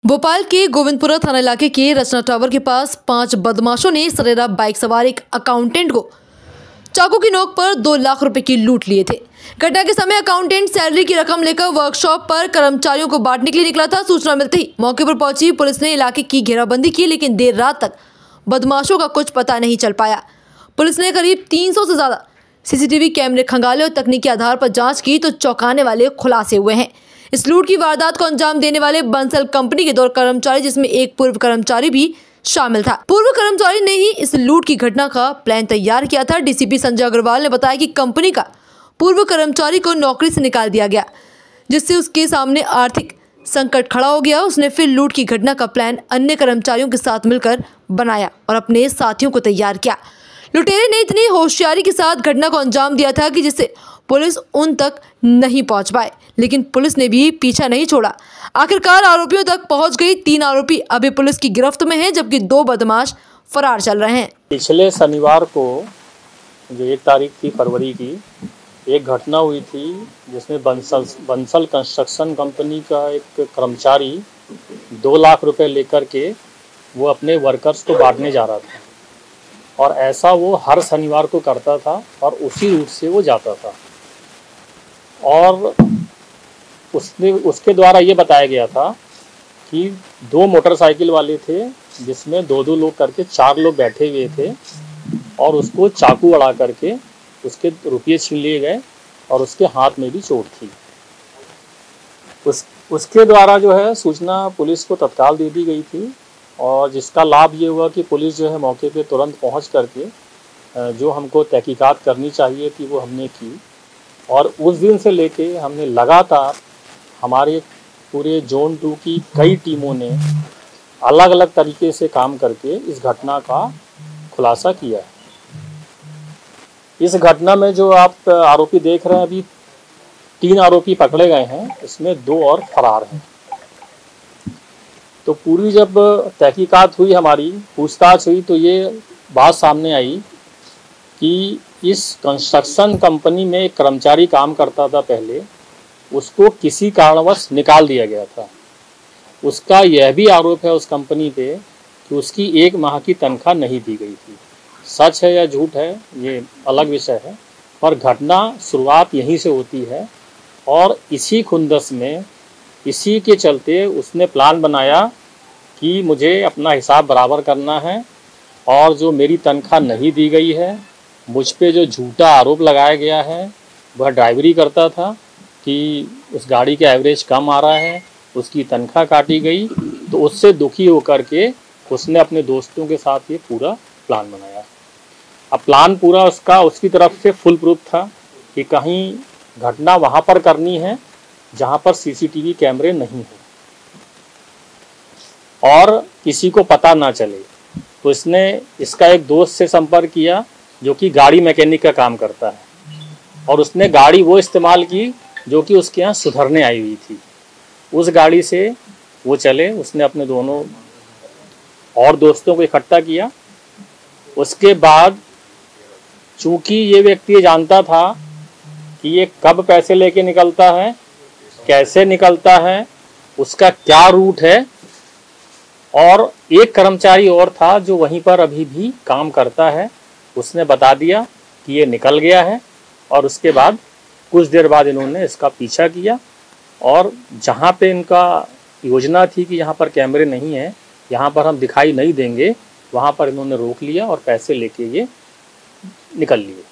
भोपाल के गोविंदपुरा थाना इलाके के रचना टावर के पास 5 बदमाशों ने सरेरा बाइक सवार एक अकाउंटेंट को चाकू की नोक पर 2 लाख रुपए की लूट लिए थे। घटना के समय अकाउंटेंट सैलरी की रकम लेकर वर्कशॉप पर कर्मचारियों को बांटने के लिए निकला था। सूचना मिलते ही मौके पर पहुंची पुलिस ने इलाके की घेराबंदी की, लेकिन देर रात तक बदमाशों का कुछ पता नहीं चल पाया। पुलिस ने करीब 300 से ज्यादा सीसीटीवी कैमरे खंगाले और तकनीकी आधार पर जांच की तो चौंकाने वाले खुलासे हुए हैं। इस लूट की वारदात को अंजाम देने वाले बंसल कंपनी के 2 कर्मचारी, जिसमें एक पूर्व कर्मचारी भी शामिल था। पूर्व कर्मचारी ने ही इस लूट की घटना का प्लान तैयार किया था। डीसीपी संजय अग्रवाल ने बताया कि कंपनी का पूर्व कर्मचारी को नौकरी से निकाल दिया गया, जिससे उसके सामने आर्थिक संकट खड़ा हो गया। उसने फिर लूट की घटना का प्लान अन्य कर्मचारियों के साथ मिलकर बनाया और अपने साथियों को तैयार किया। लुटेरे ने इतनी होशियारी के साथ घटना को अंजाम दिया था कि जिससे पुलिस उन तक नहीं पहुंच पाए, लेकिन पुलिस ने भी पीछा नहीं छोड़ा। आखिरकार आरोपियों तक पहुंच गई। 3 आरोपी अभी पुलिस की गिरफ्त में हैं, जबकि 2 बदमाश फरार चल रहे हैं। पिछले शनिवार को जो 1 तारीख थी फरवरी की, एक घटना हुई थी जिसमें बंसल कंस्ट्रक्शन कंपनी का एक कर्मचारी 2 लाख रुपए लेकर के वो अपने वर्कर्स को बांटने जा रहा था, और ऐसा वो हर शनिवार को करता था और उसी रूट से वो जाता था। और उसके द्वारा ये बताया गया था कि 2 मोटरसाइकिल वाले थे, जिसमें 2-2 लोग करके 4 लोग बैठे हुए थे, और उसको चाकू अड़ा करके उसके रुपये छीन लिए गए और उसके हाथ में भी चोट थी। उसके द्वारा जो है सूचना पुलिस को तत्काल दे दी गई थी, और जिसका लाभ ये हुआ कि पुलिस जो है मौके पे तुरंत पहुंच करके जो हमको तहकीकात करनी चाहिए थी वो हमने की। और उस दिन से लेके हमने लगातार हमारे पूरे जोन 2 की कई टीमों ने अलग अलग तरीके से काम करके इस घटना का खुलासा किया है। इस घटना में जो आप आरोपी देख रहे हैं, अभी 3 आरोपी पकड़े गए हैं, इसमें 2 और फरार हैं। तो पूरी जब तहकीकात हुई, हमारी पूछताछ हुई, तो ये बात सामने आई कि इस कंस्ट्रक्शन कंपनी में एक कर्मचारी काम करता था पहले, उसको किसी कारणवश निकाल दिया गया था। उसका यह भी आरोप है उस कंपनी पे कि उसकी 1 माह की तनख्वाह नहीं दी गई थी। सच है या झूठ है ये अलग विषय है, पर घटना शुरुआत यहीं से होती है। और इसी खुंदस में, इसी के चलते उसने प्लान बनाया कि मुझे अपना हिसाब बराबर करना है, और जो मेरी तनख्वाह नहीं दी गई है, मुझ पे जो झूठा आरोप लगाया गया है, वह ड्राइवरी करता था कि उस गाड़ी का एवरेज कम आ रहा है, उसकी तनख्वाह काटी गई। तो उससे दुखी होकर के उसने अपने दोस्तों के साथ ये पूरा प्लान बनाया। अब प्लान पूरा उसकी तरफ से फुल प्रूफ था कि कहीं घटना वहाँ पर करनी है जहाँ पर सीसीटीवी कैमरे नहीं हैं और किसी को पता ना चले। तो इसने इसका एक दोस्त से संपर्क किया जो कि गाड़ी मैकेनिक का काम करता है, और उसने गाड़ी वो इस्तेमाल की जो कि उसके यहाँ सुधरने आई हुई थी। उस गाड़ी से वो चले, उसने अपने दोनों और दोस्तों को इकट्ठा किया। उसके बाद चूँकि ये व्यक्ति जानता था कि ये कब पैसे लेके निकलता है, कैसे निकलता है, उसका क्या रूट है, और एक कर्मचारी और था जो वहीं पर अभी भी काम करता है, उसने बता दिया कि ये निकल गया है। और उसके बाद कुछ देर बाद इन्होंने इसका पीछा किया, और जहाँ पे इनका योजना थी कि यहाँ पर कैमरे नहीं हैं, यहाँ पर हम दिखाई नहीं देंगे, वहाँ पर इन्होंने रोक लिया और पैसे लेके ये निकल लिए।